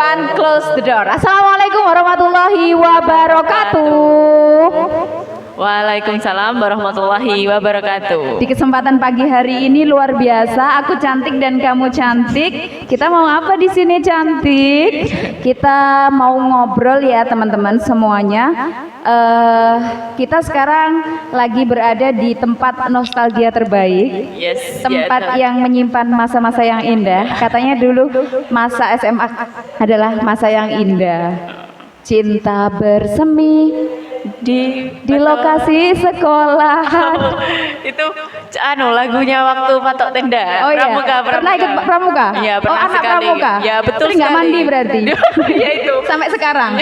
everyone, close the door. Assalamualaikum warahmatullahi wabarakatuh. Waalaikumsalam warahmatullahi wabarakatuh. Di kesempatan pagi hari ini luar biasa, aku cantik dan kamu cantik. Kita mau apa di sini cantik? Kita mau ngobrol ya teman-teman semuanya. Kita sekarang lagi berada di tempat nostalgia terbaik. Tempat yang menyimpan masa-masa yang indah. Katanya dulu masa SMA adalah masa yang indah. Cinta bersemi di lokasi sekolahan. Itu lagunya waktu patok tenda. Oh iya. Pramuka. Pernah ikut pramuka? Iya, pernah anak sekali. pramuka. Ya, betul Tapi nggak sekali. mandi berarti. Ya itu. Sampai sekarang.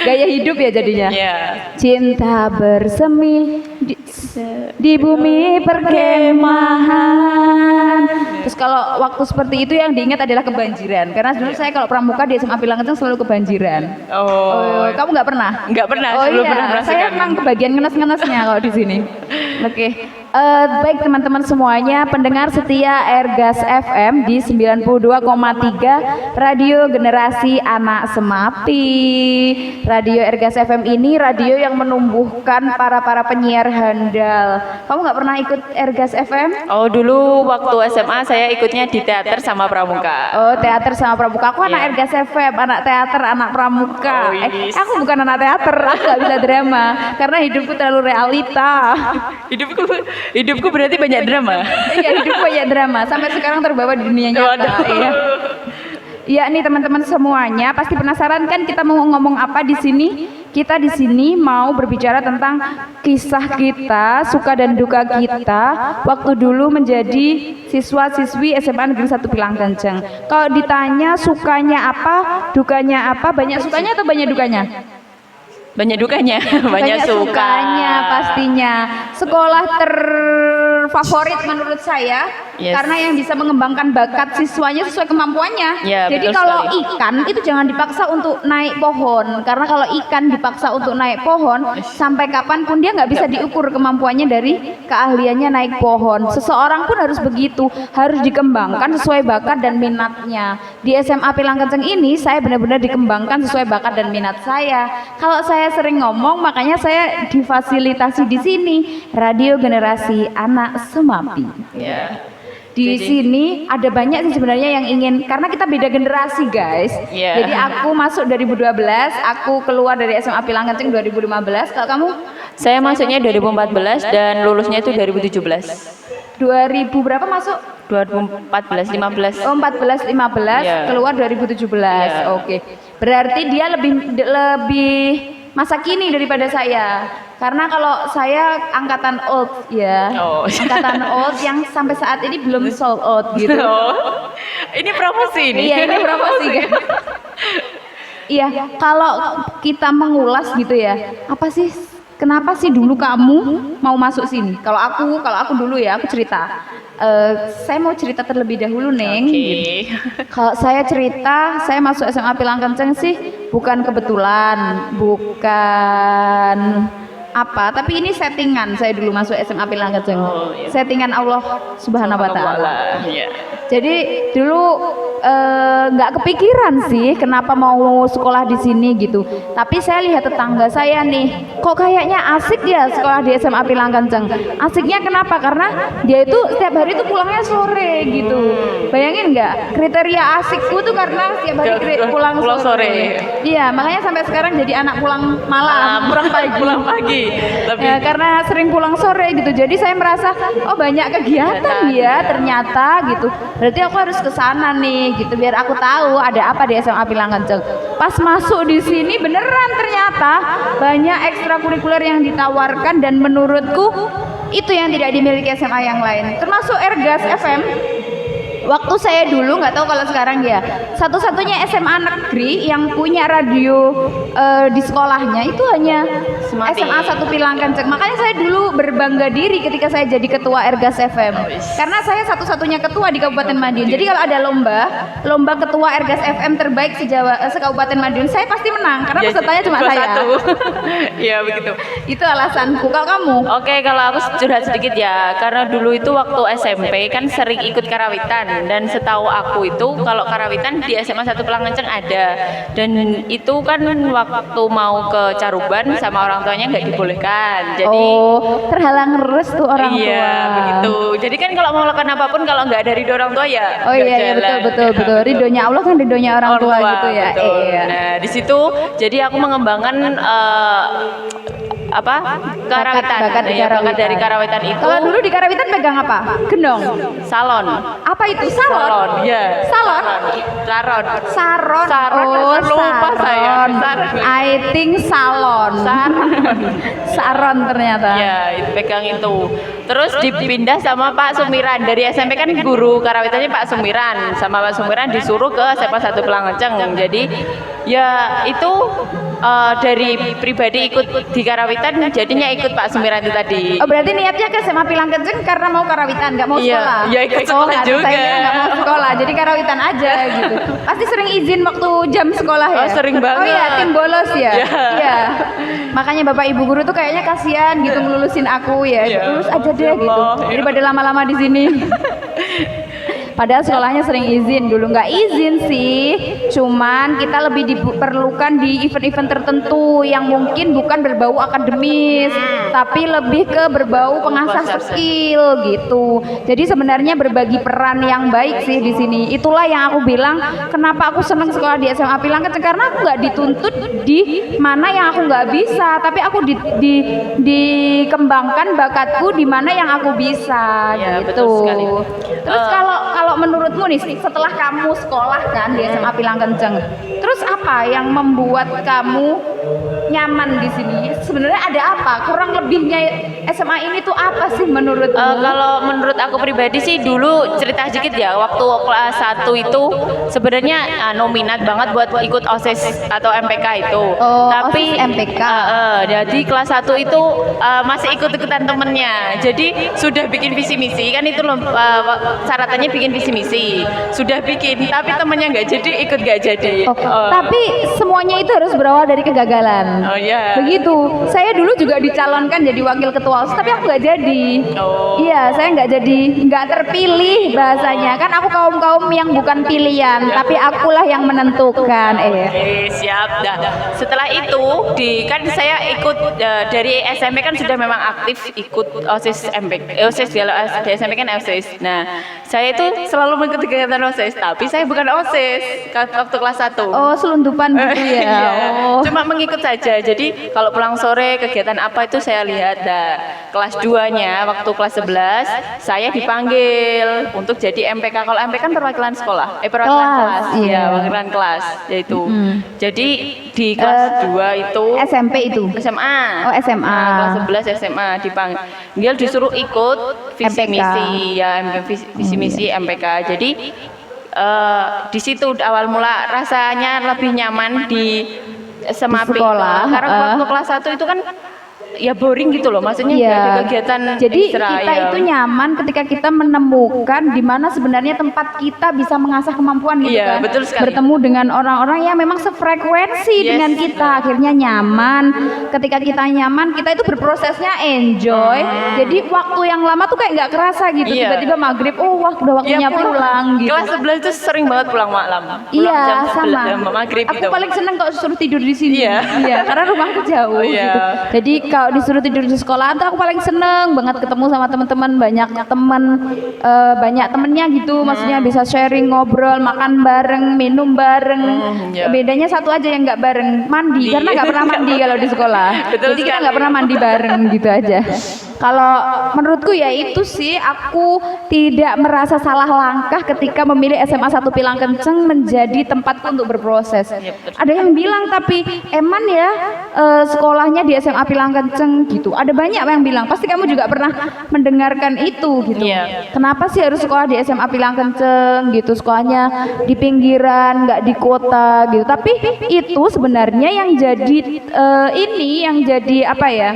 Gaya hidup ya jadinya. Ya. Cinta bersemi di bumi perkemahan. Terus kalau waktu seperti itu yang diingat adalah kebanjiran. Karena dulu saya kalau pramuka di SMA Pilang Kenceng selalu kebanjiran. Oh. Kamu nggak pernah? Nggak pernah. Oh Belum iya, pernah merasakan. saya emang kebagian ngenes-ngenesnya kalau di sini. Oke. Baik teman-teman semuanya, pendengar setia Ergas FM di 92,3 Radio Generasi Anak Semapi. Radio Ergas FM ini radio yang menumbuhkan para penyiar handal. Kamu nggak pernah ikut Ergas FM? Oh, dulu waktu SMA saya ikutnya di teater sama pramuka. Oh, teater sama pramuka. Aku anak Iya. Ergas FM, anak teater, anak pramuka. Oh, yes. Aku bukan anak teater, aku nggak bisa drama karena hidupku terlalu realita. Hidupku berarti banyak drama. Iya, hidupku banyak drama. Sampai sekarang terbawa di dunia nyata. Waduh. Iya. Iya nih teman-teman semuanya, pasti penasaran kan kita mau ngomong apa di sini? Kita di sini mau berbicara tentang kisah kita, suka dan duka kita waktu dulu menjadi siswa-siswi SMA Negeri 1 Pilang Kenceng. Kalau ditanya sukanya apa, dukanya apa, banyak sukanya atau banyak dukanya? Banyak dukanya. Banyak suka. Sukanya pastinya. Sekolah terfavorit menurut saya, Yes. karena yang bisa mengembangkan bakat siswanya sesuai kemampuannya. Ya, Jadi betul kalau sekali. ikan itu jangan dipaksa untuk naik pohon, karena kalau ikan dipaksa untuk naik pohon, sampai kapanpun dia nggak bisa diukur kemampuannya dari keahliannya naik pohon. Seseorang pun harus begitu, harus dikembangkan sesuai bakat dan minatnya. Di SMA Pilang Kenceng ini saya benar-benar dikembangkan sesuai bakat dan minat saya. Kalau saya sering ngomong, makanya saya difasilitasi di sini Radio Generasi Anak Semapi. Ya. Di sini ada banyak sih sebenarnya yang ingin, karena kita beda generasi guys. Iya. Jadi aku masuk 2012, aku keluar dari SMA Pilang Kenceng 2015. Kalau kamu? Saya masuknya 2014 dan lulusnya itu 2017. 2000 berapa masuk? 2014, 15. Oh 14, 15, Iya. keluar 2017. Iya. Oke. Berarti dia lebih masa kini daripada saya. Karena kalau saya angkatan old ya. Oh. Angkatan old yang sampai saat ini belum sold out gitu. Oh. Ini promosi ini. Iya, ini promosi kan. Iya, kalau kita mengulas gitu ya, apa sih, kenapa sih dulu kamu mau masuk sini? Kalau aku dulu ya, aku cerita. Saya mau cerita terlebih dahulu, Neng. Oke. Kalau saya cerita, saya masuk SMA Pilang Kenceng sih bukan kebetulan, bukan apa, tapi ini settingan. Saya dulu masuk SMA Pilang Kenceng. Oh, iya. Settingan Allah Subhanahu wa taala. Iya. Jadi dulu nggak kepikiran sih kenapa mau sekolah di sini gitu. Tapi saya lihat tetangga saya nih, kok kayaknya asik ya sekolah di SMA Pilang Kenceng. Asiknya kenapa? Karena dia itu setiap hari itu pulangnya sore gitu. Bayangin nggak? Kriteria asikku tuh karena setiap hari pulang sore. Iya, makanya sampai sekarang jadi anak pulang malam, pulang pagi. Pulang pagi. Tapi Ya, karena sering pulang sore gitu, jadi saya merasa oh banyak kegiatan ya ternyata gitu. Berarti aku harus ke sana nih gitu biar aku tahu ada apa di SMA Pilang Kenceng. Pas masuk di sini beneran ternyata banyak ekstrakurikuler yang ditawarkan dan menurutku itu yang tidak dimiliki SMA yang lain. Termasuk Ergas FM. Waktu saya dulu, nggak tahu kalau sekarang ya, satu-satunya SMA negeri yang punya radio di sekolahnya itu hanya Semapi. SMA 1 Pilang Kenceng. Makanya saya dulu berbangga diri ketika saya jadi ketua Ergas FM. Karena saya satu-satunya ketua di Kabupaten Madiun. Jadi kalau ada lomba ketua Ergas FM terbaik se-Kabupaten Madiun, saya pasti menang karena pesertanya cuma saya. Iya begitu. Itu alasanku. Kalau kamu? Oke, kalau aku curhat sedikit ya, karena dulu itu waktu SMP kan sering ikut karawitan. dan setahu aku itu kalau karawitan di SMA 1 Pelangenceng ada, dan itu kan waktu mau ke Caruban sama orang tuanya nggak dibolehkan, jadi terhalang restu orang tua. iya begitu. Jadi kan kalau mau melakukan apapun kalau nggak dari orang tua ya Oh nggak iya, iya jalan. betul. Ridhonya Allah kan ridhonya orang tua gitu ya. Betul. Iya. Nah di situ jadi aku mengembangkan karawitan. Bakat di Ya, bakat karawitan. dari karawitan itu. Kalau dulu di karawitan pegang apa? Gendong. Salon. Apa itu? Salon. Ya. Salon. Saron. Saron. Saron, Oh, lupa saya. saron. Saron. I think salon. Saron ternyata. Ya, itu pegang itu. Terus dipindah sama Pak Sumiran. Dari SMP kan guru karawitannya Pak Sumiran. Sama Pak Sumiran disuruh ke SMA 1 Pelangenceng. Jadi ya itu dari pribadi ikut di karawitan jadinya ikut Pak Sumiran itu tadi. Oh berarti niatnya ke SMA Pelangenceng karena mau karawitan, nggak mau Iya, sekolah? iya, ikut sekolah nggak, juga. Saya kira nggak mau sekolah, jadi karawitan aja gitu. Pasti sering izin waktu jam sekolah ya? Oh, sering banget. Oh iya, tim bolos ya? Iya. Iya. Makanya bapak ibu guru tuh kayaknya kasihan gitu ngelulusin aku ya. Iya. Lulus aja deh Ya gitu. Allah, iya. Daripada lama-lama di sini. Padahal sekolahnya sering izin, dulu nggak izin sih, cuman kita lebih diperlukan di event-event tertentu yang mungkin bukan berbau akademis, tapi lebih ke berbau pengasah skill gitu. Jadi sebenarnya berbagi peran yang baik sih di sini. Itulah yang aku bilang, kenapa aku senang sekolah di SMA Pelangenceng, karena aku nggak dituntut di mana yang aku nggak bisa, tapi aku dikembangkan bakatku di mana yang aku bisa Ya, gitu. betul sekali. Terus kalau menurutmu nih setelah kamu sekolah kan di SMA Pelangenceng, terus apa yang membuat kamu nyaman di sini? Sebenarnya ada apa? Kurang lebihnya SMA ini tuh apa sih menurutmu? Kalau menurut aku pribadi sih dulu cerita sedikit ya, waktu kelas 1 itu sebenarnya nominat banget buat ikut OSIS atau MPK itu. Oh, tapi OSIS MPK. Jadi kelas 1 itu masih ikut-ikutan temennya. Jadi sudah bikin visi misi kan itu loh, syaratannya bikin visi misi. Sudah bikin tapi temennya nggak jadi, ikut nggak jadi. Tapi semuanya itu harus berawal dari kegagalan. Oh iya. Begitu. Saya dulu juga dicalonkan jadi wakil ketua OSIS, tapi aku nggak jadi. Oh. Iya, saya nggak jadi, nggak terpilih bahasanya. Kan aku kaum yang bukan pilihan, tapi akulah yang menentukan. Oke, siap. Nah, setelah itu kan saya ikut dari SMP kan sudah memang aktif ikut OSIS MPK. OSIS kalau di SMP kan OSIS. Nah, saya itu selalu mengikuti kegiatan OSIS, tapi saya bukan OSIS waktu kelas 1. Oh, selundupan gitu ya. Iya, Oh. cuma mengikut saja. Jadi kalau pulang sore kegiatan apa itu saya lihat. Nah, kelas 2-nya waktu kelas 11 saya dipanggil untuk jadi MPK. Kalau MPK kan perwakilan sekolah, perwakilan kelas. Iya. Iya, perwakilan kelas yaitu. Jadi di kelas 2 itu SMP itu. SMA. Oh, SMA. Nah, kelas 11 SMA dipanggil disuruh ikut visi MPK. misi ya, visi misi MPK. Jadi di situ awal mula rasanya lebih nyaman di SMA Di sekolah, karena waktu kelas 1 itu kan ya boring gitu loh, maksudnya nggak ada kegiatan Jadi ekstra, kita ya. itu nyaman ketika kita menemukan di mana sebenarnya tempat kita bisa mengasah kemampuan gitu Iya, kan. betul sekali. Bertemu dengan orang-orang yang memang sefrekuensi Yes. dengan kita, akhirnya nyaman. Ketika kita nyaman, kita itu berprosesnya enjoy. Jadi waktu yang lama tuh kayak nggak kerasa gitu. Iya. Tiba-tiba maghrib, oh wah udah waktunya pulang gitu. Kelas 11 itu sering banget pulang malam. Pulang Iya, jam 11, sama. jam maghrib Aku gitu. paling seneng kalau disuruh tidur di sini. Iya. Iya, karena rumahku jauh Oh, iya. gitu. Jadi kalau disuruh tidur di sekolah tuh aku paling seneng banget ketemu sama teman-teman, banyak temennya gitu. Maksudnya bisa sharing, ngobrol, makan bareng, minum bareng. Iya. Bedanya satu aja yang nggak bareng, mandi. Karena nggak pernah mandi kalau di sekolah. Betul Jadi kita sekali. nggak pernah mandi bareng gitu aja. Kalau menurutku ya itu sih, aku tidak merasa salah langkah ketika memilih SMA 1 Pelangenceng menjadi tempatku untuk berproses. betul. Ada yang bilang tapi eman ya sekolahnya di SMA Pelangenceng gitu. Ada banyak yang bilang, pasti kamu juga pernah mendengarkan itu gitu. Iya. Kenapa sih harus sekolah di SMA Pelangenceng gitu? Sekolahnya di pinggiran, nggak di kota gitu. Tapi itu sebenarnya yang jadi yang jadi apa ya?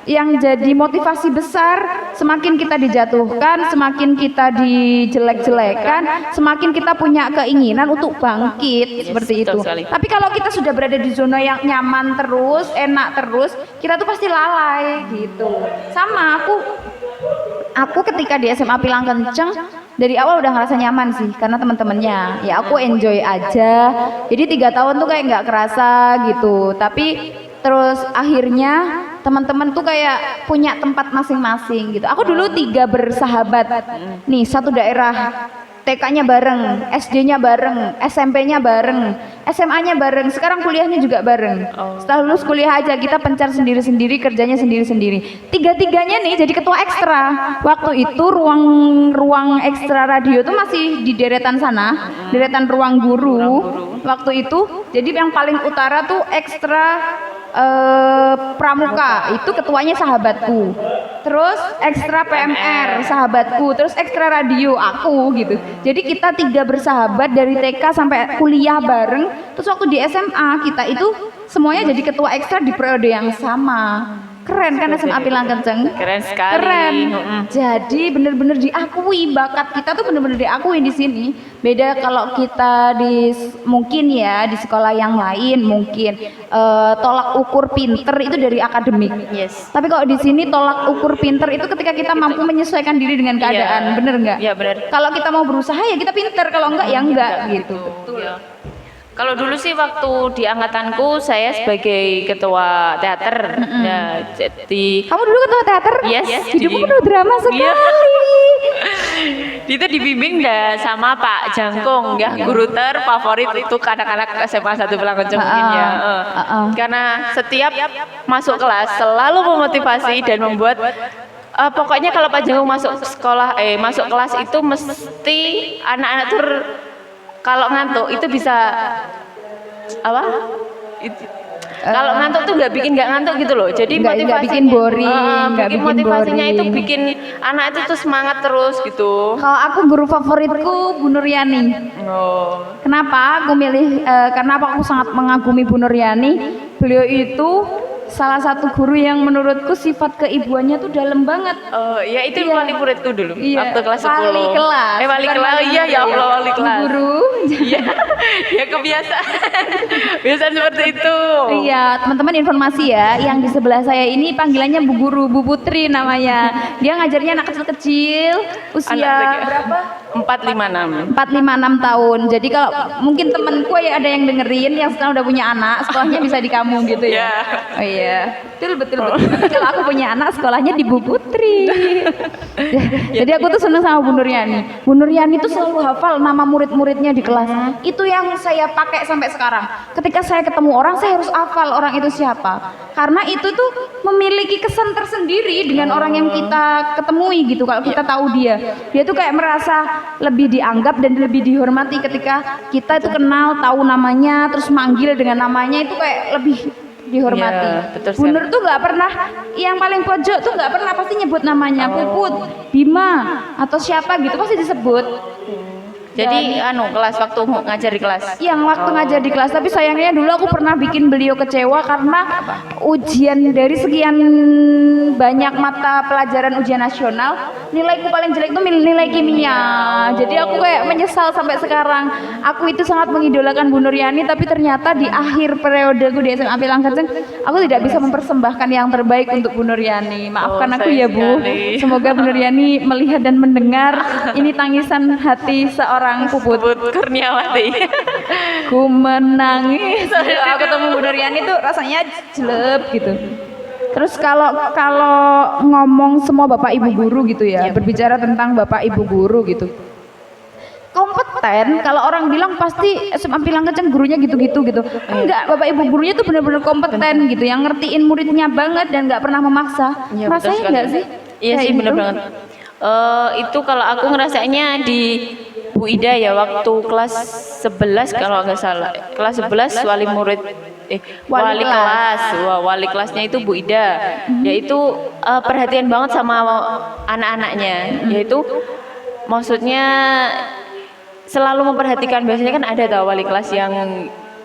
Yang jadi motivasi besar, semakin kita dijatuhkan, semakin kita dijelek-jelekan, semakin kita punya keinginan untuk bangkit seperti itu. betul sekali. Tapi kalau kita sudah berada di zona yang nyaman terus, enak terus, kita tuh pasti lalai gitu. Sama aku ketika di SMA Pelangenceng dari awal udah ngerasa nyaman sih karena teman-temannya ya aku enjoy aja, jadi 3 tahun tuh kayak nggak kerasa gitu. Tapi terus akhirnya teman-teman tuh kayak punya tempat masing-masing gitu. Aku dulu 3 bersahabat nih, satu daerah, TK-nya bareng, SD-nya bareng, SMP-nya bareng, SMA-nya bareng, sekarang kuliahnya juga bareng. Setelah lulus kuliah aja kita pencar sendiri-sendiri, kerjanya sendiri-sendiri. 3-tiganya nih jadi ketua ekstra. Waktu itu ruang ekstra radio tuh masih di deretan sana, deretan ruang guru. Waktu itu jadi yang paling utara tuh ekstra pramuka, itu ketuanya sahabatku. Terus ekstra PMR sahabatku, terus ekstra radio aku gitu. Jadi kita 3 bersahabat dari TK sampai kuliah bareng. Terus waktu di SMA kita itu semuanya jadi ketua ekstra di periode yang sama. Keren kan SMA Pilang Kenceng? Keren sekali. Keren. Jadi bener-bener diakui, bakat kita tuh bener-bener diakui di sini. Beda kalau kita mungkin ya di sekolah yang lain mungkin tolak ukur pinter itu dari akademik. Yes. Tapi kalau di sini tolak ukur pinter itu ketika kita mampu menyesuaikan diri dengan keadaan, bener nggak? Iya bener. Kalau kita mau berusaha ya kita pinter, kalau enggak ya enggak gitu. Betul. Ya. Kalau dulu sih waktu di angkatanku saya sebagai ketua teater. Ya, jadi Kamu dulu ketua teater? Yes. Hidupmu penuh drama sekali. Itu dibimbing dah sama Pak Jangkung ya, guru terfavorit itu anak-anak SMA 1 Pilang Kenceng mungkin ya. Karena setiap masuk kelas selalu memotivasi dan membuat pokoknya kalau Pak Jangkung masuk masuk kelas itu mesti anak-anak tuh kalau ngantuk itu bisa apa? Kalau ngantuk tuh nggak ngantuk gitu loh. Jadi nggak bikin boring, bikin motivasinya itu bikin anak itu tuh semangat terus gitu. Kalau aku guru favoritku Bu Nuryani. Kenapa aku milih? Karena aku sangat mengagumi Bu Nuryani. Beliau itu salah satu guru yang menurutku sifat keibuannya tuh dalam banget. Ya itu wali muridku dulu waktu kelas 10. Wali kelas. Wali kelas. Iya ya Allah, wali kelas. Guru. Iya. Ya kebiasaan. Biasaan seperti itu. Iya, teman-teman informasi ya, yang di sebelah saya ini panggilannya Bu Guru, Bu Putri namanya. Dia ngajarnya anak kecil-kecil usia berapa? 456 tahun. Jadi kalau mungkin temenku ya ada yang dengerin yang sekarang udah punya anak, sekolahnya bisa di kamu gitu ya. Oh iya. Betul. Kalau aku punya anak sekolahnya di Bu Putri. Jadi aku tuh seneng sama Bu Nuryani. Bu Nuryani tuh selalu hafal nama murid-muridnya di kelas. Itu yang saya pakai sampai sekarang. Ketika saya ketemu orang, saya harus hafal orang itu siapa. Karena itu tuh memiliki kesan tersendiri dengan orang yang kita ketemui gitu. Kalau kita tahu dia tuh kayak merasa lebih dianggap dan lebih dihormati ketika kita itu kenal, tahu namanya, terus manggil dengan namanya itu kayak lebih dihormati. Bu Nur tuh nggak pernah, yang paling pojok tuh nggak pernah pasti nyebut namanya, Puput, Bima atau siapa gitu pasti disebut. Jadi kelas waktu ngajar di kelas. Yang waktu ngajar di kelas, tapi sayangnya dulu aku pernah bikin beliau kecewa karena ujian dari sekian banyak mata pelajaran ujian nasional, nilaiku paling jelek itu nilai kimia. Jadi aku kayak menyesal sampai sekarang. Aku itu sangat mengidolakan Bu Nuryani, tapi ternyata di akhir periodeku di SMA Pilang Kenceng, aku tidak bisa mempersembahkan yang terbaik untuk Bu Nuryani. Maafkan aku ya Bu. Semoga Bu Nuryani melihat dan mendengar ini tangisan hati seorang Puput Kurniawati. Ku menangis. Kalau ketemu Bu Nuryani tuh rasanya jelek gitu. Terus kalau ngomong semua Bapak Ibu guru gitu ya, berbicara tentang Bapak Ibu guru gitu. Kompeten, kalau orang bilang pasti SMA Pilang Kenceng gurunya gitu-gitu gitu. Enggak, Bapak Ibu gurunya tuh benar-benar kompeten gitu, yang ngertiin muridnya banget dan nggak pernah memaksa. Rasanya enggak sih? Iya sih, bener banget. Itu kalau aku ngerasainnya di Bu Ida ya, waktu kelas 11 kalau nggak salah, kelas 11 wali kelas. Wali kelasnya itu Bu Ida, yaitu perhatian banget sama anak-anaknya, yaitu maksudnya selalu memperhatikan. Biasanya kan ada tahu wali kelas yang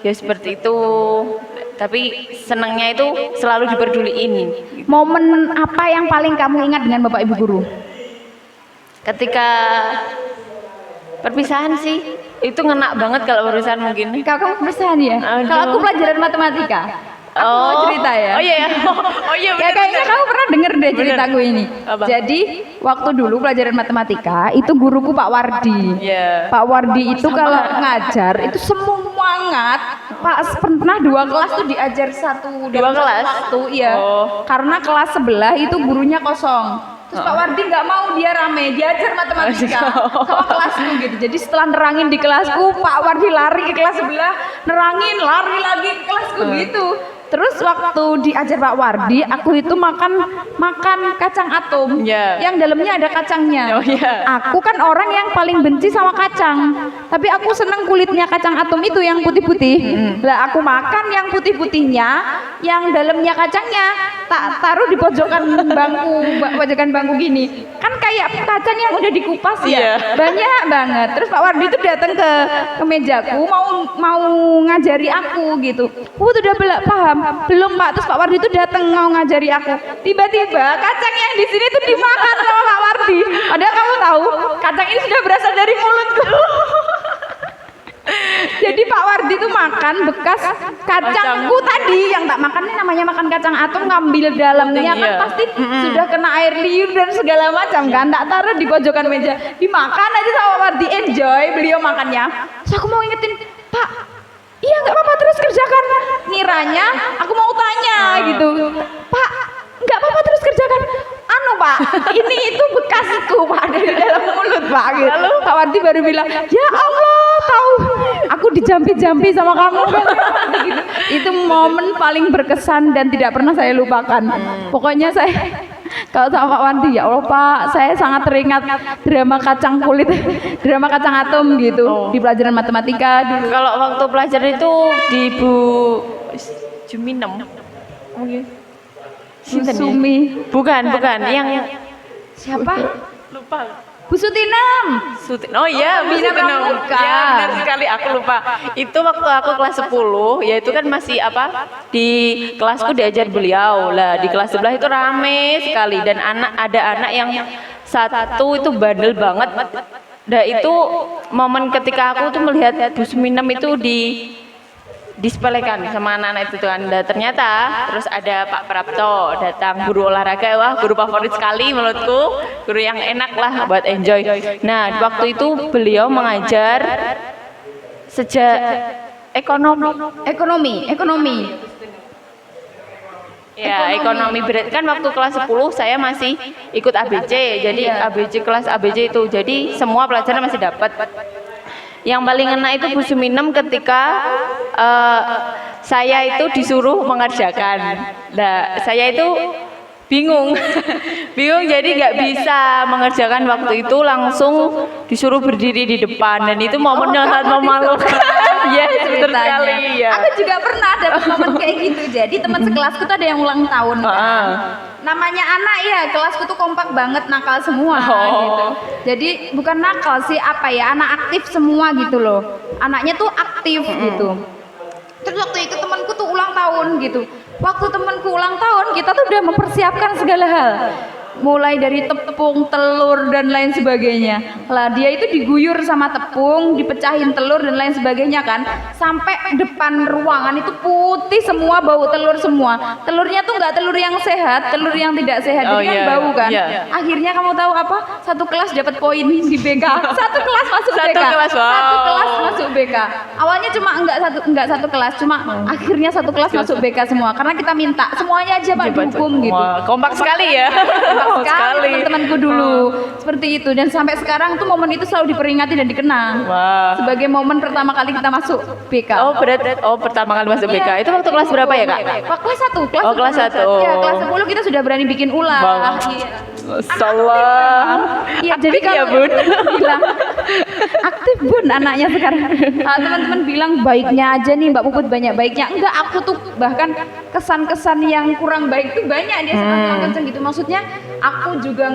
ya seperti itu, tapi senangnya itu selalu diperduliin. Momen apa yang paling kamu ingat dengan Bapak Ibu guru? Ketika perpisahan sih, itu ngena banget kalau perpisahan mungkin. Kalau kamu perpisahan ya? Kalau aku pelajaran matematika. Aku mau cerita ya. Oh iya ya. Oh iya Ya kayaknya kamu pernah denger deh ceritaku ini. Apa? Jadi waktu dulu pelajaran matematika itu guruku Pak Wardi. Iya. Pak Wardi itu kalau ngajar itu semangat. Pak pernah 2 kelas tuh diajar satu Dua kelas? waktu, iya. Oh. Karena kelas sebelah itu gurunya kosong. Terus Pak Wardi nggak mau dia rame, diajar matematika sama kelasku gitu. Jadi setelah nerangin di kelasku, Pak Wardi lari ke kelas sebelah, nerangin, lari lagi ke kelasku gitu. Terus waktu diajar Pak Wardi, aku itu makan kacang atom, Iya. yang dalamnya ada kacangnya. Oh, iya. Aku kan orang yang paling benci sama kacang, tapi aku seneng kulitnya kacang atom itu yang putih-putih. Lah aku makan yang putih-putihnya, yang dalamnya kacangnya tak taruh di pojokan bangku gini. Kan kayak kacang yang udah dikupas ya, Iya. banyak banget. Terus Pak Wardi itu datang ke mejaku mau ngajari aku gitu. Tuh udah paham? Belum Pak. Terus Pak Wardi itu datang mau ngajari aku. Tiba-tiba kacang yang di sini tuh dimakan sama Pak Wardi. Padahal kamu tahu, kacang ini sudah berasal dari mulutku. Jadi Pak Wardi itu makan bekas kacangku tadi yang tak makan, ini namanya makan kacang atom, ngambil dalamnya kan Iya. pasti sudah kena air liur dan segala macam kan, tak taruh di pojokan meja, dimakan aja sama Pak Wardi, enjoy beliau makannya. Terus aku mau ingetin, Pak, iya nggak apa-apa terus kerjakan. Ngiranya aku mau tanya gitu, Pak, nggak apa-apa terus kerjakan. Anu Pak, ini itu bekasku Pak dari dalam mulut Pak. Gitu. Lalu? Pak Wardi baru bilang, ya Allah tahu, aku dijampi-jampi sama kamu. Gitu. Itu momen paling berkesan dan tidak pernah saya lupakan. Pokoknya saya kalau sama Pak Wardi, ya Allah Pak, saya sangat teringat drama kacang kulit, drama kacang atom gitu di pelajaran matematika dulu. Kalau waktu pelajaran itu di Bu Juminem. Sinten ya? Sumi. Bukan, yang Siapa? lupa. Bu Sutinem. Oh iya, Bu Bina Sutinem. Pramuka. Ya, benar sekali, aku lupa. Itu waktu aku kelas 10, ya itu kan masih apa? Di kelasku diajar beliau. Lah, di kelas sebelah itu rame sekali dan ada anak yang satu itu bandel banget. Nah, itu momen ketika aku tuh melihat Bu Suminem itu disepelekan sama anak-anak itu kan. Dan ternyata terus ada Pak Prapto datang, guru olahraga, wah guru favorit sekali menurutku, guru yang enak lah buat enjoy. Nah waktu itu beliau mengajar sejak ekonomi ya, ekonomi berat kan. Waktu kelas 10 saya masih ikut ABC, jadi kelas ABC itu, jadi semua pelajaran masih dapat. Yang paling enak itu Bu Suminem ketika saya itu disuruh mengerjakan. Nah, saya itu bingung, jadi nggak bisa mengerjakan waktu itu, langsung disuruh berdiri di depan dan itu momennya sangat memalukan. Ya, betul sekali. Ya. Aku juga pernah ada momen kayak gitu. Jadi teman sekelasku tuh ada yang ulang tahun kan. Namanya anak ya, kelasku tuh kompak banget, nakal semua gitu. Jadi bukan nakal sih, apa ya, anak aktif semua gitu loh. Anaknya tuh aktif gitu. Terus waktu itu temanku tuh ulang tahun gitu. Waktu temanku ulang tahun, kita tuh udah mempersiapkan segala hal. Mulai dari tepung, telur dan lain sebagainya. Lah dia itu diguyur sama tepung, dipecahin telur dan lain sebagainya kan. Sampai depan ruangan itu putih semua, bau telur semua. Telurnya tuh nggak telur yang sehat, telur yang tidak sehat. Jadi kan bau kan. Akhirnya kamu tahu apa? Satu kelas dapat poin di BK. Satu kelas masuk BK. Satu kelas masuk BK. Awalnya cuma enggak satu kelas, cuma akhirnya satu kelas masuk BK semua. Karena kita minta semuanya aja Pak dihukum gitu. Kompak sekali ya. Sekali teman-temanku dulu seperti itu, dan sampai sekarang tuh momen itu selalu diperingati dan dikenang sebagai momen pertama kali kita masuk BK. Pertama kali masuk BK itu waktu kelas berapa ya Kak? Kelas 1. Kelas 1. Ya, kelas 10 kita sudah berani bikin ulah. Salah. Iya, jadi ya kalau Bun bilang aktif Bun anaknya sekarang. Teman-teman bilang baiknya aja nih Mbak Puput banyak baiknya. Enggak, aku tuh bahkan kesan-kesan yang kurang baik tuh banyak dia sangat kenceng gitu. Maksudnya aku juga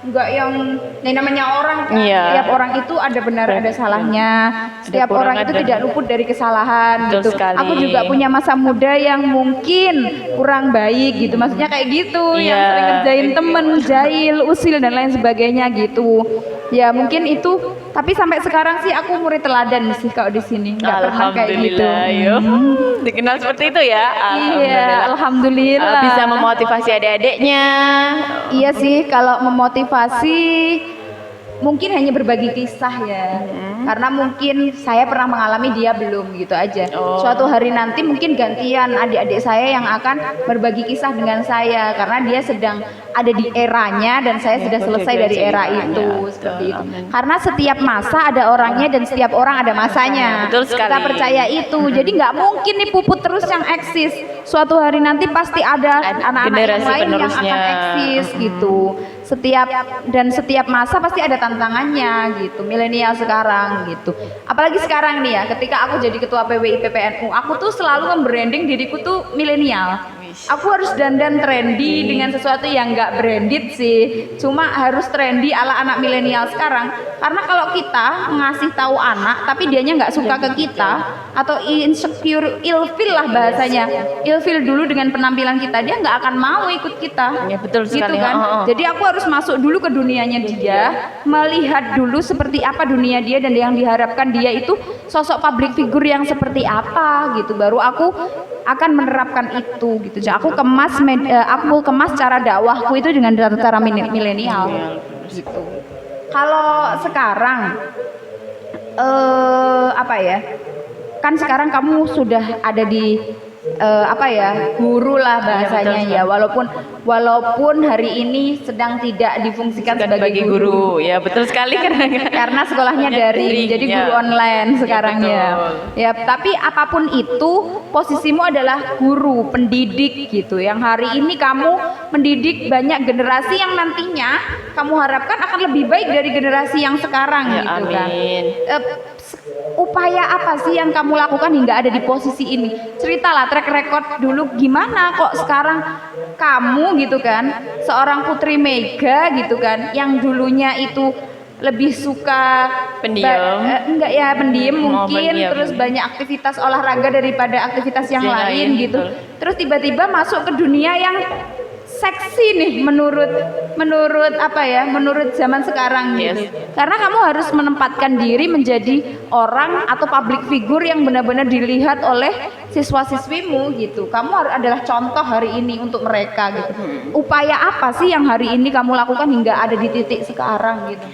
nggak yang namanya orang kan. Iya. Setiap orang itu ada benar ada salahnya. Setiap kurang, orang itu ada. tidak luput dari kesalahan Betul gitu. sekali. Aku juga punya masa muda yang mungkin kurang baik gitu. Maksudnya kayak gitu, yang Iya. sering ngerjain temen, jahil, usil dan lain sebagainya gitu. Ya mungkin itu, tapi sampai sekarang sih aku murid teladan sih kalau di sini. Nggak pernah kayak gitu. Alhamdulillah, yuk. Dikenal seperti itu ya. Iya, alhamdulillah. Bisa memotivasi adik-adiknya. Iya sih, kalau memotivasi mungkin hanya berbagi kisah ya. Karena mungkin saya pernah mengalami, dia belum, gitu aja. Oh. Suatu hari nanti mungkin gantian adik-adik saya yang akan berbagi kisah dengan saya karena dia sedang ada di eranya dan saya sudah selesai dari era itu, seperti itu. Karena setiap masa ada orangnya dan setiap orang ada masanya. Betul sekali. Kita percaya itu. Jadi nggak mungkin nih puput terus yang eksis. Suatu hari nanti pasti ada anak-anak yang generasi lain yang penerusnya. akan eksis gitu. Setiap masa pasti ada tantangannya gitu. Milenial sekarang gitu. Apalagi sekarang nih ya, ketika aku jadi ketua PWI PPNU, aku tuh selalu membranding diriku tuh milenial. Aku harus dandan trendy dengan sesuatu yang nggak branded sih, cuma harus trendy ala anak milenial sekarang. Karena kalau kita ngasih tahu anak tapi dianya nggak suka ke kita atau insecure, ilfil lah bahasanya, ilfil dulu dengan penampilan kita, dia nggak akan mau ikut kita. Ya, betul Gitu sekali. kan. Jadi aku harus masuk dulu ke dunianya dia, melihat dulu seperti apa dunia dia dan yang diharapkan dia itu sosok public figure yang seperti apa gitu. Baru aku akan menerapkan itu gitu. Jadi aku kemas cara dakwahku itu dengan cara milenial gitu. Kalau sekarang apa ya? Kan sekarang kamu sudah ada di guru lah bahasanya ya, walaupun hari ini sedang tidak difungsikan sebagai guru. Ya betul sekali Karena sekolahnya daring, jadi guru online sekarang ya. Tapi apapun itu, posisimu adalah guru, pendidik gitu. Yang hari ini kamu mendidik banyak generasi yang nantinya kamu harapkan akan lebih baik dari generasi yang sekarang Ya, gitu kan. amin. Upaya apa sih yang kamu lakukan hingga ada di posisi ini? Ceritalah track record dulu, gimana kok sekarang kamu gitu kan, seorang Putri Mega gitu kan, yang dulunya itu lebih suka Pendiam. enggak ya, pendiam mungkin, pendiam. terus banyak aktivitas olahraga daripada aktivitas yang Yang lain lain, gitu. betul. Terus tiba-tiba masuk ke dunia yang seksi nih menurut zaman sekarang gitu. Karena kamu harus menempatkan diri menjadi orang atau public figure yang benar-benar dilihat oleh siswa-siswimu gitu. Kamu adalah contoh hari ini untuk mereka gitu. Upaya apa sih yang hari ini kamu lakukan hingga ada di titik sekarang gitu?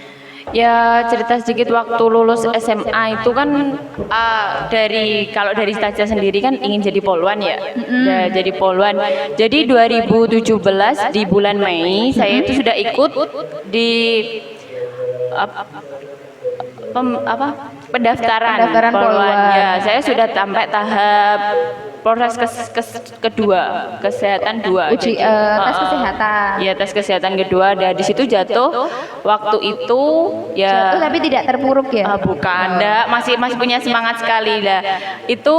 Ya cerita sedikit, waktu lulus SMA itu kan kalau dari Staja sendiri kan ingin jadi polwan ya. Jadi polwan. Jadi 2017 di bulan Mei saya itu sudah ikut di pendaftaran polwan. Ya, saya sudah sampai tahap proses kedua, kesehatan 2. Uji tes kesehatan. Iya, tes kesehatan kedua. Dan di situ jatuh waktu itu ya. Jatuh tapi tidak terpuruk ya? Bukan, enggak, masih punya semangat sekali lah. Itu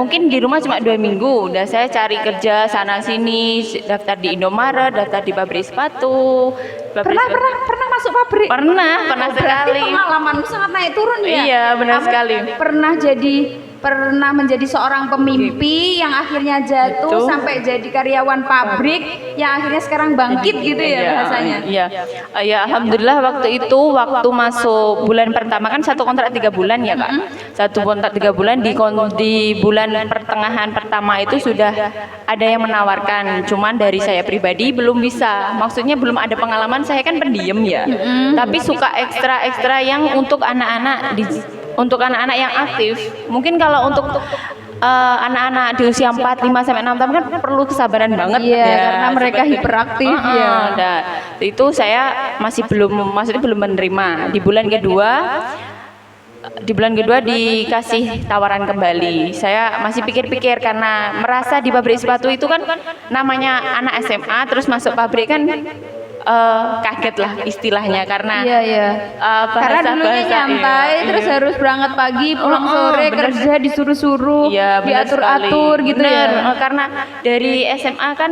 mungkin di rumah cuma 2 minggu, udah saya cari kerja sana sini, daftar di Indomaret, daftar di pabrik sepatu. Pernah masuk pabrik? Pernah sekali. Pengalamanmu sangat naik turun ya? Iya, benar Kamu sekali. Pernah menjadi seorang pemimpi yang akhirnya jatuh Itu. sampai jadi karyawan pabrik yang akhirnya sekarang bangkit gitu ya bahasanya. Iya. Ya alhamdulillah waktu masuk bulan pertama kan satu kontrak 3 bulan ya Kak. Satu kontrak 3 bulan di bulan pertengahan pertama itu sudah ada yang menawarkan. Cuman dari saya pribadi belum bisa. Maksudnya belum ada pengalaman, saya kan pendiam ya. Tapi suka ekstra yang untuk anak-anak yang aktif. Mungkin kalau untuk anak-anak di usia 4, 5 sampai 6 tahun kan perlu kesabaran banget Iya, ya, karena mereka hiperaktif ya. Nah, itu saya masih belum menerima. Di bulan kedua dikasih tawaran kembali. Saya masih pikir-pikir karena merasa di pabrik sepatu itu kan namanya anak SMA terus masuk pabrik kan kaget lah istilahnya karena Karena dulunya nyantai, terus harus berangkat pagi, pulang sore, bener. kerja disuruh-suruh, Iya, benar diatur-atur sekali. gitu Benar, ya. karena dari SMA kan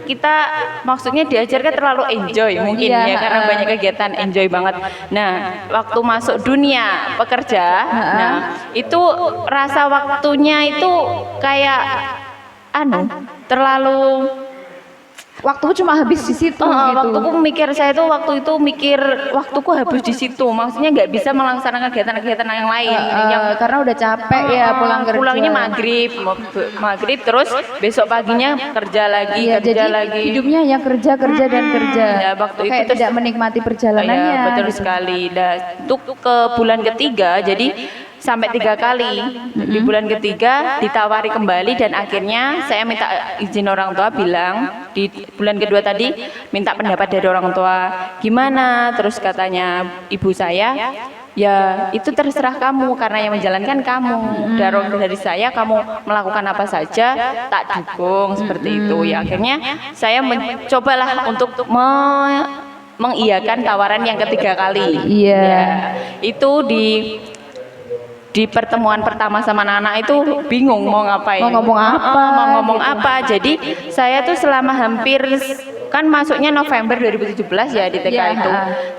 kita maksudnya diajarkan terlalu enjoy mungkin Iya, ya karena banyak kegiatan enjoy banget. Nah, waktu masuk dunia pekerja, nah itu rasa waktunya itu kayak terlalu Waktu cuma habis di situ gitu. waktuku mikir saya tuh waktu itu mikir waktuku habis di situ, maksudnya nggak bisa melaksanakan kegiatan-kegiatan yang lain yang Karena udah capek ya pulang kerja. pulangnya maghrib terus besok paginya kerja lagi Iya, kerja jadi lagi hidupnya hanya kerja dan kerja. Ya, waktu itu Kayak terus- tidak menikmati perjalanannya. ya betul gitu. sekali. Nah, untuk ke bulan ketiga jadi sampai 3 kali di bulan ketiga ditawari kembali dan akhirnya saya minta izin orang tua, bilang di bulan kedua tadi minta pendapat dari orang tua gimana, terus katanya ibu saya ya itu terserah kamu karena yang menjalankan kamu, dari saya kamu melakukan apa saja tak dukung seperti itu. Ya akhirnya saya mencobalah untuk mengiyakan tawaran yang ketiga kali. Iya. Ya, itu di pertemuan pertama sama anak-anak itu bingung mau ngapain, Mau ngomong apa, mau ngomong gitu. apa. Jadi saya tuh selama hampir kan masuknya November 2017 ya di TK Iya, itu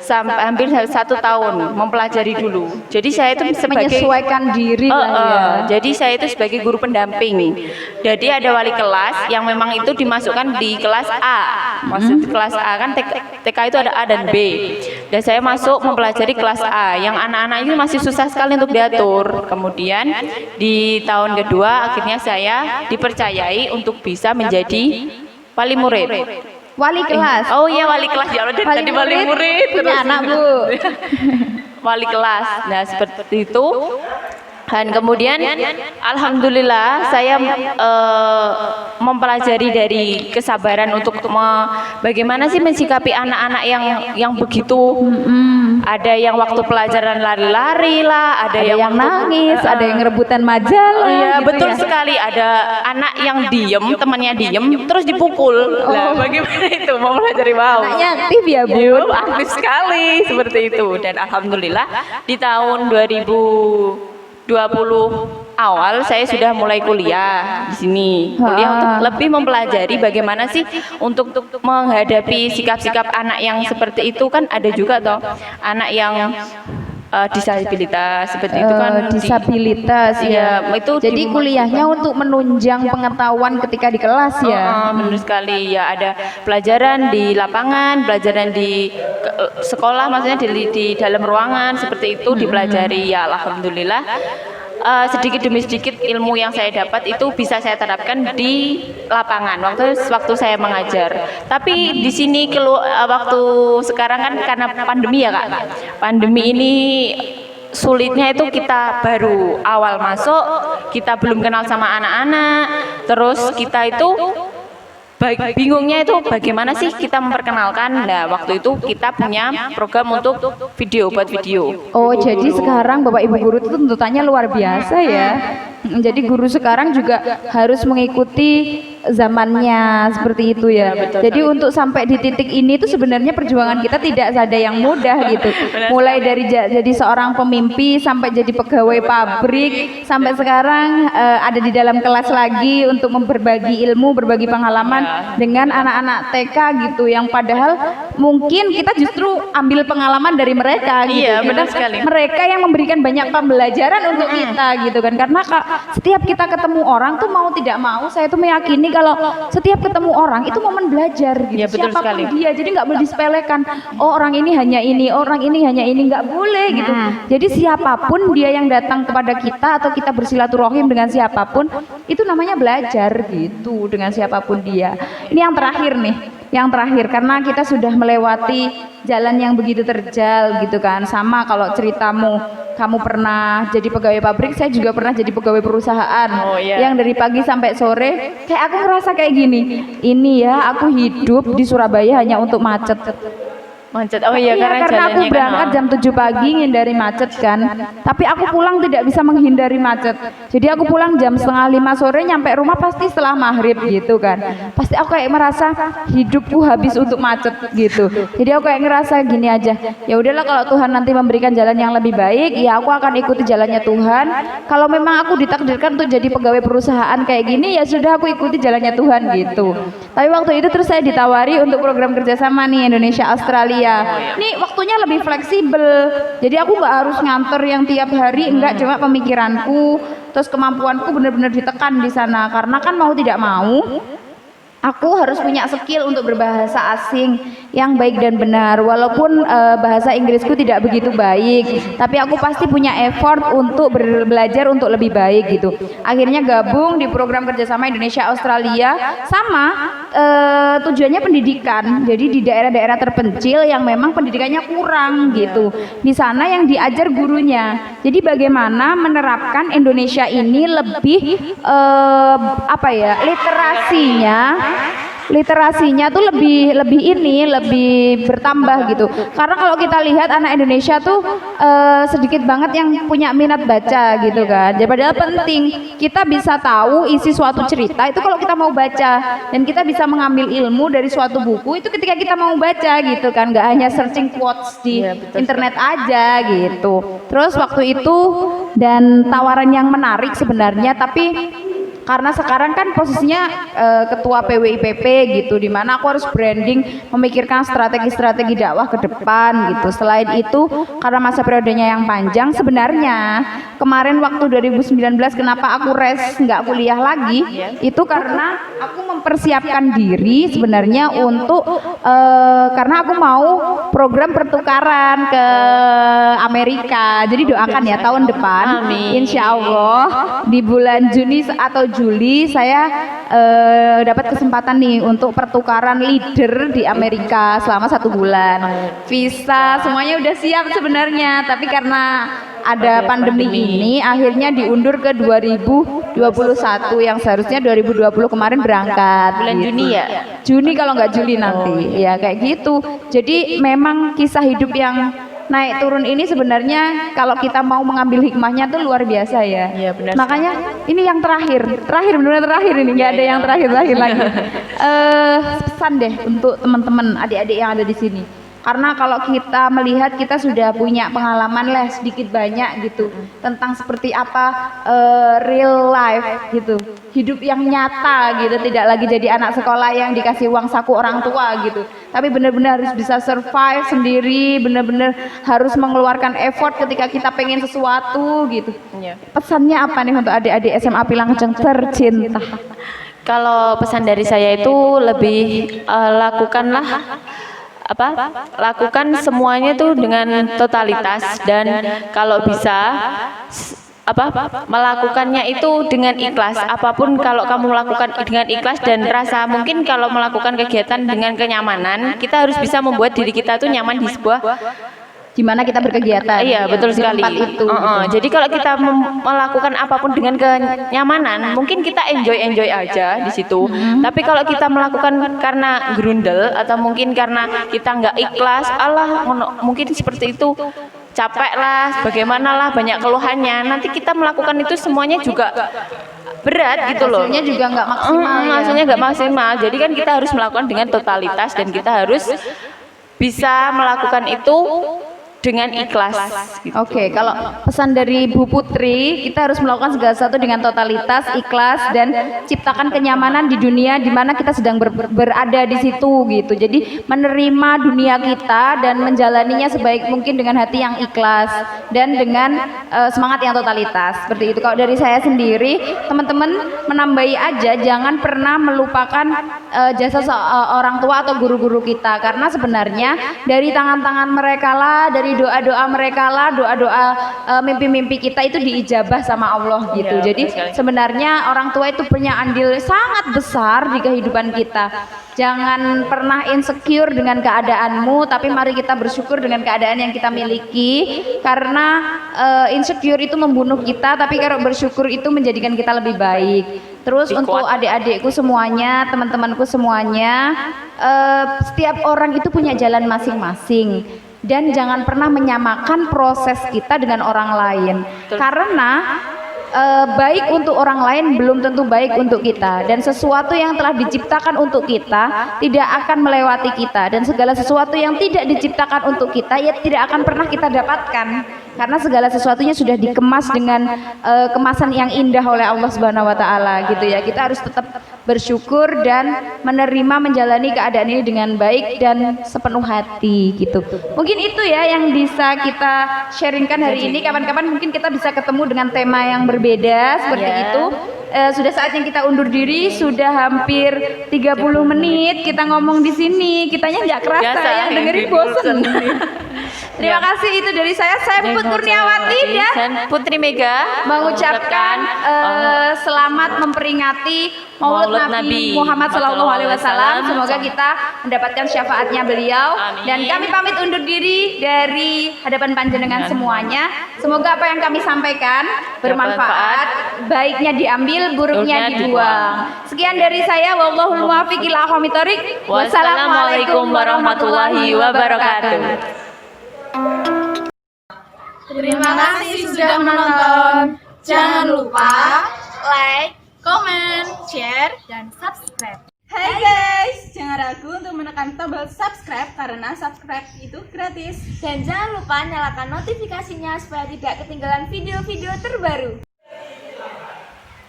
sampai hampir 1 tahun mempelajari dulu. Jadi saya itu sebagai Menyesuaikan diri lah ya. jadi saya itu sebagai guru pendamping. Jadi ada wali kelas yang memang itu dimasukkan di kelas A. Maksud kelas A kan TK itu ada A dan B. Dan saya masuk mempelajari kelas A yang anak-anak ini masih susah sekali untuk diatur. Kemudian di tahun kedua akhirnya saya dipercayai untuk bisa menjadi wali murid. Wali kelas. Oh iya wali kelas ya, dari tadi wali murid punya anak Bu. wali kelas. Nah seperti itu. Dan kemudian alhamdulillah saya mempelajari dari kesabaran untuk bagaimana sih mensikapi anak-anak yang begitu. Ada yang waktu pelajaran lari-lari lah, ada yang nangis, ada yang rebutan majalah. Iya gitu betul ya. sekali, ada anak yang diem, temannya diem, terus dipukul. Lah bagaimana itu mau pelajari Anaknya aktif ya Bu. Iya, aktif sekali seperti itu. Dan alhamdulillah di tahun 2020 awal saya sudah mulai kuliah di sini. Kuliah untuk lebih mempelajari bagaimana sih untuk menghadapi sikap-sikap anak yang seperti itu, kan ada juga toh anak yang disabilitas seperti itu kan Disabilitas ya. itu Jadi kuliahnya untuk menunjang pengetahuan ketika di kelas ya. benar sekali ya, ada pelajaran di lapangan, pelajaran di sekolah, maksudnya di dalam ruangan seperti itu dipelajari ya. Alhamdulillah sedikit demi sedikit ilmu yang saya dapat itu bisa saya terapkan di lapangan waktu saya mengajar. Tapi di sini waktu sekarang kan karena pandemi ya Kak, pandemi ini sulitnya itu kita baru awal masuk, kita belum kenal sama anak-anak, terus kita itu bingungnya itu bagaimana sih kita memperkenalkan. Nah waktu itu kita punya program untuk buat video. Oh, jadi sekarang Bapak Ibu guru itu tuntutannya luar biasa ya. Jadi guru sekarang juga harus mengikuti zamannya seperti itu ya. Jadi untuk sampai di titik ini tuh sebenarnya perjuangan kita tidak ada yang mudah gitu. Mulai dari jadi seorang pemimpi sampai jadi pegawai pabrik, sampai sekarang ada di dalam kelas lagi untuk berbagi ilmu, berbagi pengalaman dengan anak-anak TK gitu, yang padahal mungkin kita justru ambil pengalaman dari mereka gitu. Iya, benar sekali. Mereka yang memberikan banyak pembelajaran untuk kita gitu kan. Karena setiap kita ketemu orang tuh mau tidak mau, saya tuh meyakini kalau setiap ketemu orang itu momen belajar gitu. Ya, betul Siapapun sekali. dia, jadi nggak boleh disepelekan. Oh orang ini hanya ini, orang ini hanya ini, nggak boleh gitu. Jadi siapapun dia yang datang kepada kita atau kita bersilaturahim dengan siapapun, itu namanya belajar gitu dengan siapapun dia. Ini yang terakhir nih, yang terakhir karena kita sudah melewati jalan yang begitu terjal gitu kan. Sama kalau ceritamu, kamu pernah jadi pegawai pabrik, saya juga pernah jadi pegawai perusahaan. Oh, iya. Yang dari pagi sampai sore, kayak aku ngerasa kayak gini. Ini ya, aku hidup di Surabaya hanya untuk macet. Macet. Oh iya, Iya, karena aku jalannya kan, berangkat jam 7 pagi ngindari macet kan. Tapi aku pulang tidak bisa menghindari macet. Jadi aku pulang jam setengah 5 sore, nyampe rumah pasti setelah maghrib gitu kan. Pasti aku kayak merasa hidupku habis untuk macet gitu. Jadi aku kayak ngerasa gini aja. Ya udahlah, kalau Tuhan nanti memberikan jalan yang lebih baik, ya aku akan ikuti jalannya Tuhan. Kalau memang aku ditakdirkan untuk jadi pegawai perusahaan kayak gini, ya sudah, aku ikuti jalannya Tuhan gitu. Tapi waktu itu terus saya ditawari untuk program kerjasama nih Indonesia Australia. Nih waktunya lebih fleksibel, jadi aku nggak harus ngantor yang tiap hari, enggak, cuma pemikiranku terus kemampuanku benar-benar ditekan di sana, karena kan mau tidak mau aku harus punya skill untuk berbahasa asing yang baik dan benar. Walaupun bahasa Inggrisku tidak begitu baik, tapi aku pasti punya effort untuk belajar untuk lebih baik gitu. Akhirnya gabung di program kerjasama Indonesia Australia, sama tujuannya pendidikan. Jadi di daerah-daerah terpencil yang memang pendidikannya kurang gitu, di sana yang diajar gurunya. Jadi bagaimana menerapkan Indonesia ini lebih apa ya, literasinya tuh lebih bertambah gitu. Karena kalau kita lihat anak Indonesia tuh sedikit banget yang punya minat baca gitu kan. Jadi padahal penting kita bisa tahu isi suatu cerita itu kalau kita mau baca, dan kita bisa mengambil ilmu dari suatu buku itu ketika kita mau baca gitu kan, nggak hanya searching quotes di internet aja gitu. Terus waktu itu, dan tawaran yang menarik sebenarnya, tapi karena sekarang kan posisinya ketua PWIPP gitu, dimana aku harus branding, memikirkan strategi-strategi dakwah ke depan gitu. Selain itu, karena masa periodenya yang panjang, sebenarnya kemarin waktu 2019 kenapa aku nggak kuliah lagi, itu karena aku mempersiapkan diri sebenarnya untuk karena aku mau program pertukaran ke Amerika. Jadi doakan ya, tahun depan insya Allah di bulan Juni atau Juli saya dapat kesempatan nih untuk pertukaran leader di Amerika selama 1 bulan. Visa semuanya udah siap sebenarnya, tapi karena ada pandemi ini akhirnya diundur ke 2021 yang seharusnya 2020 kemarin berangkat. Bulan gitu. Juni ya? Juni kalau nggak Juli nanti. Ya kayak gitu. Jadi memang kisah hidup yang naik turun ini sebenarnya kalau kita mau mengambil hikmahnya tuh luar biasa ya. Iya, benar. Makanya ini yang terakhir benar-benar terakhir ini, nggak ada yang terakhir lagi. Pesan deh untuk teman-teman adik-adik yang ada di sini. Karena kalau kita melihat, kita sudah punya pengalaman lah sedikit banyak gitu tentang seperti apa real life gitu, hidup yang nyata gitu, tidak lagi jadi anak sekolah yang dikasih uang saku orang tua gitu, tapi benar-benar harus bisa survive sendiri, benar-benar harus mengeluarkan effort ketika kita pengen sesuatu gitu. Pesannya apa nih untuk adik-adik SMA Pilangkeceng tercinta? Kalau pesan dari saya itu lebih lakukan semuanya tuh dengan totalitas, dan kalau bisa melakukannya itu dengan ikhlas. Apapun kalau kamu lakukan dengan ikhlas dan rasa, mungkin kalau melakukan kegiatan dengan kenyamanan, kita harus bisa membuat diri kita tuh nyaman di sebuah Gimana kita berkegiatan. Iya, betul sekali. Itu, Jadi kalau kita melakukan apapun dengan kenyamanan, mungkin kita enjoy aja di situ. Tapi kalau kita melakukan karena grundel atau mungkin karena kita nggak ikhlas, mungkin seperti itu, capek lah, bagaimana lah, banyak keluhannya. Nanti kita melakukan itu semuanya juga berat gitu loh. Hasilnya juga nggak maksimal. Hasilnya nggak maksimal. Jadi kan kita harus melakukan dengan totalitas, dan kita harus bisa melakukan itu dengan ikhlas gitu. Oke, kalau pesan dari Bu Putri, kita harus melakukan segala sesuatu dengan totalitas, ikhlas, dan ciptakan kenyamanan di dunia di mana kita sedang berada di situ gitu. Jadi menerima dunia kita dan menjalaninya sebaik mungkin dengan hati yang ikhlas dan dengan semangat yang totalitas. Seperti itu. Kalau dari saya sendiri, teman-teman menambahi aja, jangan pernah melupakan jasa orang tua atau guru-guru kita, karena sebenarnya dari tangan-tangan mereka lah, dari doa-doa mereka lah, doa-doa mimpi-mimpi kita itu diijabah sama Allah gitu. Jadi sebenarnya orang tua itu punya andil sangat besar di kehidupan kita. Jangan pernah insecure dengan keadaanmu, tapi mari kita bersyukur dengan keadaan yang kita miliki, karena insecure itu membunuh kita, tapi kalau bersyukur itu menjadikan kita lebih baik. Terus Lebih untuk kuat. adik-adikku semuanya, teman-temanku semuanya, setiap orang itu punya jalan masing-masing. Dan jangan pernah menyamakan proses kita dengan orang lain. Karena baik untuk orang lain belum tentu baik untuk kita, dan sesuatu yang telah diciptakan untuk kita tidak akan melewati kita, dan segala sesuatu yang tidak diciptakan untuk kita ya tidak akan pernah kita dapatkan, karena segala sesuatunya sudah dikemas dengan kemasan yang indah oleh Allah Subhanahu wa taala gitu ya. Kita harus tetap bersyukur dan menerima menjalani keadaan ini dengan baik dan sepenuh hati gitu. Mungkin itu ya yang bisa kita sharingkan hari ini. Kapan-kapan mungkin kita bisa ketemu dengan tema yang berbeda seperti Ya. itu. Sudah saatnya kita undur diri, sudah hampir 30 menit kita ngomong di sini. Kitanya nggak kerasa, Biasa, yang dengerin yang bosen. Terima Ya. kasih, itu dari saya Put Kurniawati dan Putri Mega mengucapkan selamat memperingati Maulud Nabi Muhammad SAW. Semoga kita mendapatkan syafaatnya beliau. Amin. Dan kami pamit undur diri dari hadapan panjenengan semuanya. Semoga apa yang kami sampaikan bermanfaat, baiknya diambil, buruknya dibuang. Sekian dari saya, wallahul muwaffiq ila aqwamit thoriq. Wassalamualaikum warahmatullahi wabarakatuh. Terima kasih sudah menonton. Jangan lupa like, comment, share, dan subscribe. Hai guys, jangan ragu untuk menekan tombol subscribe karena subscribe itu gratis. Dan jangan lupa nyalakan notifikasinya supaya tidak ketinggalan video-video terbaru.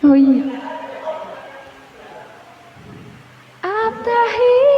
Oh iya. At-tahiyatu